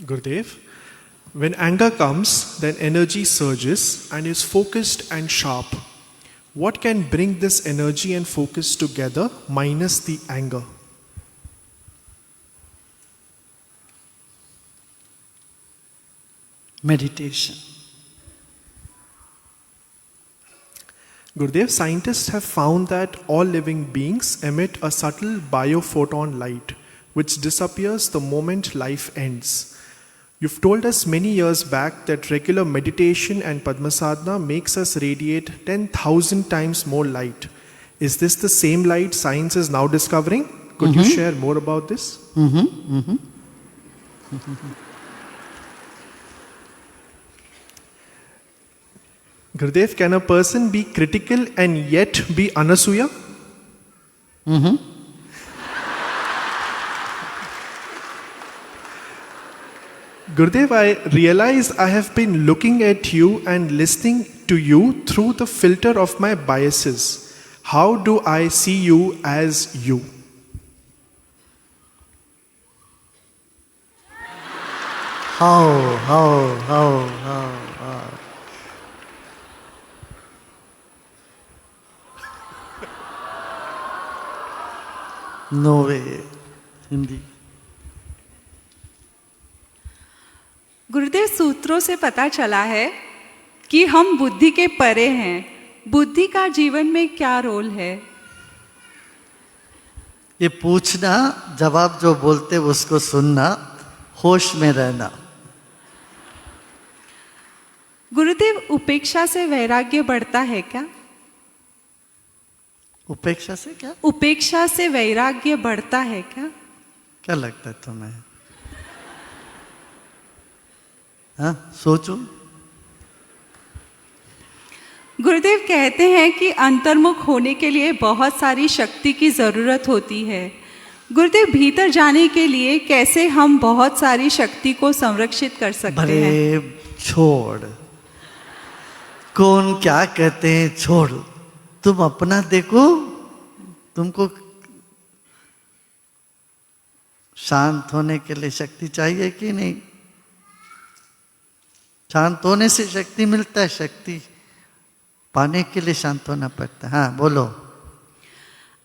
Gurudev, when anger comes, then energy surges and is focused and sharp. What can bring this energy and focus together minus the anger? Meditation. Gurudev, scientists have found that all living beings emit a subtle biophoton light which disappears the moment life ends. You've told us many years back that regular meditation and Padmasadhana makes us radiate 10,000 times more light. Is this the same light science is now discovering? Could you share more about this? Gurudev, can a person be critical and yet be Anasuya? Gurudev, I realize I have been looking at you and listening to you through the filter of my biases. How do I see you as you? How? No way. Hindi. गुरुदेव, सूत्रों से पता चला है कि हम बुद्धि के परे हैं. बुद्धि का जीवन में क्या रोल है? ये पूछना, जवाब जो बोलते उसको सुनना, होश में रहना. गुरुदेव, उपेक्षा से वैराग्य बढ़ता है क्या? उपेक्षा से क्या? उपेक्षा से वैराग्य बढ़ता है क्या? क्या लगता है तुम्हें? हाँ, सोचो. गुरुदेव कहते हैं कि अंतर्मुख होने के लिए बहुत सारी शक्ति की जरूरत होती है. गुरुदेव, भीतर जाने के लिए कैसे हम बहुत सारी शक्ति को संरक्षित कर सकते हैं? अरे छोड़, कौन क्या कहते हैं, छोड़. तुम अपना देखो. तुमको शांत होने के लिए शक्ति चाहिए कि नहीं? शांत होने से शक्ति मिलता है. शक्ति पाने के लिए शांत होना पड़ता है. हाँ, बोलो.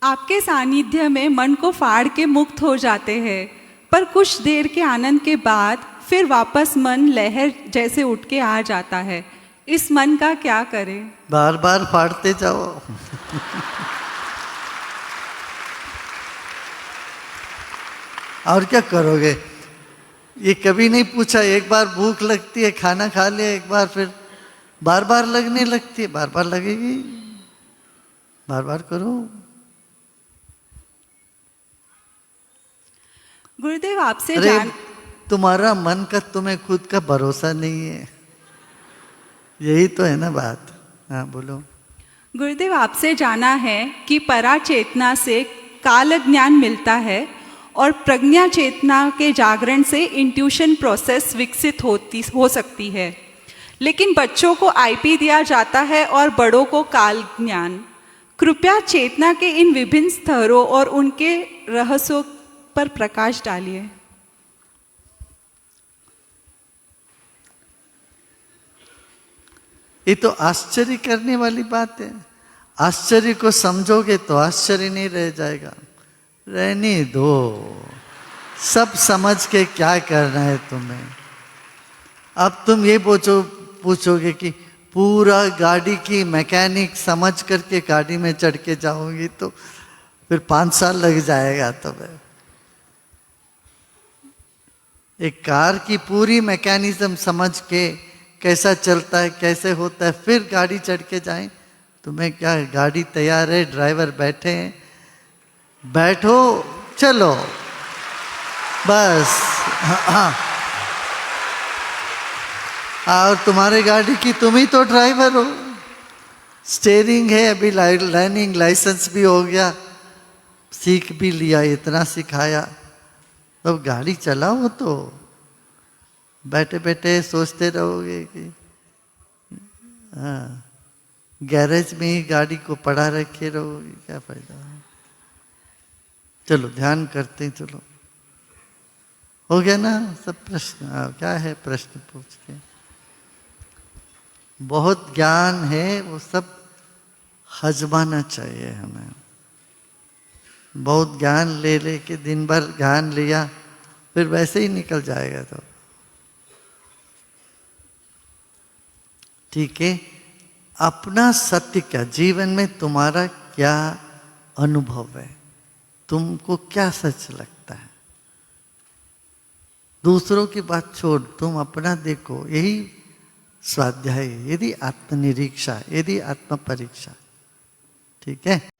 आपके सानिध्य में मन को फाड़ के मुक्त हो जाते हैं, पर कुछ देर के आनंद के बाद फिर वापस मन लहर जैसे उठ के आ जाता है. इस मन का क्या करें? बार बार फाड़ते जाओ. और क्या करोगे? ये कभी नहीं पूछा, एक बार भूख लगती है, खाना खा लिया एक बार, फिर बार बार लगने लगती है. बार बार लगेगी. बार बार करो. गुरुदेव, आपसे अरे तुम्हारा मन का तुम्हें खुद का भरोसा नहीं है. यही तो है ना बात. हाँ, बोलो. गुरुदेव, आपसे जाना है कि परा चेतना से काल ज्ञान मिलता है और प्रज्ञा चेतना के जागरण से इंट्यूशन प्रोसेस विकसित हो सकती है, लेकिन बच्चों को आईपी दिया जाता है और बड़ों को काल ज्ञान. कृपया चेतना के इन विभिन्न स्तरों और उनके रहस्यों पर प्रकाश डालिए. ये तो आश्चर्य करने वाली बात है. आश्चर्य को समझोगे तो आश्चर्य नहीं रह जाएगा. रहने दो. सब समझ के क्या करना है तुम्हें? अब तुम ये पूछोगे कि पूरा गाड़ी की मैकेनिक समझ करके गाड़ी में चढ़ के जाओगी तो फिर 5 साल लग जाएगा तुम्हें. एक कार की पूरी मैकेनिज्म समझ के कैसा चलता है, कैसे होता है, फिर गाड़ी चढ़ के जाएं. तुम्हें क्या, गाड़ी तैयार है, ड्राइवर बैठे हैं, बैठो, चलो, बस. हाँ. और तुम्हारे गाड़ी की तुम ही तो ड्राइवर हो. स्टीयरिंग है, अभी लर्निंग लाइसेंस भी हो गया, सीख भी लिया, इतना सिखाया, तो गाड़ी चलाओ. तो बैठे बैठे सोचते रहोगे कि हाँ, गैरेज में ही गाड़ी को पड़ा रखे रहोगे, क्या फायदा. चलो ध्यान करते हैं. चलो हो गया ना सब प्रश्न? क्या है प्रश्न पूछ के? बहुत ज्ञान है, वो सब हजमाना चाहिए हमें। बहुत ज्ञान ले लेके दिन भर ज्ञान लिया, फिर वैसे ही निकल जाएगा। तो ठीक है, अपना सत्य क्या, जीवन में तुम्हारा क्या अनुभव है, तुमको क्या सच लगता है? दूसरों की बात छोड़, तुम अपना देखो। यही स्वाध्याय, यदि आत्मनिरीक्षा, यदि आत्म परीक्षा। ठीक है।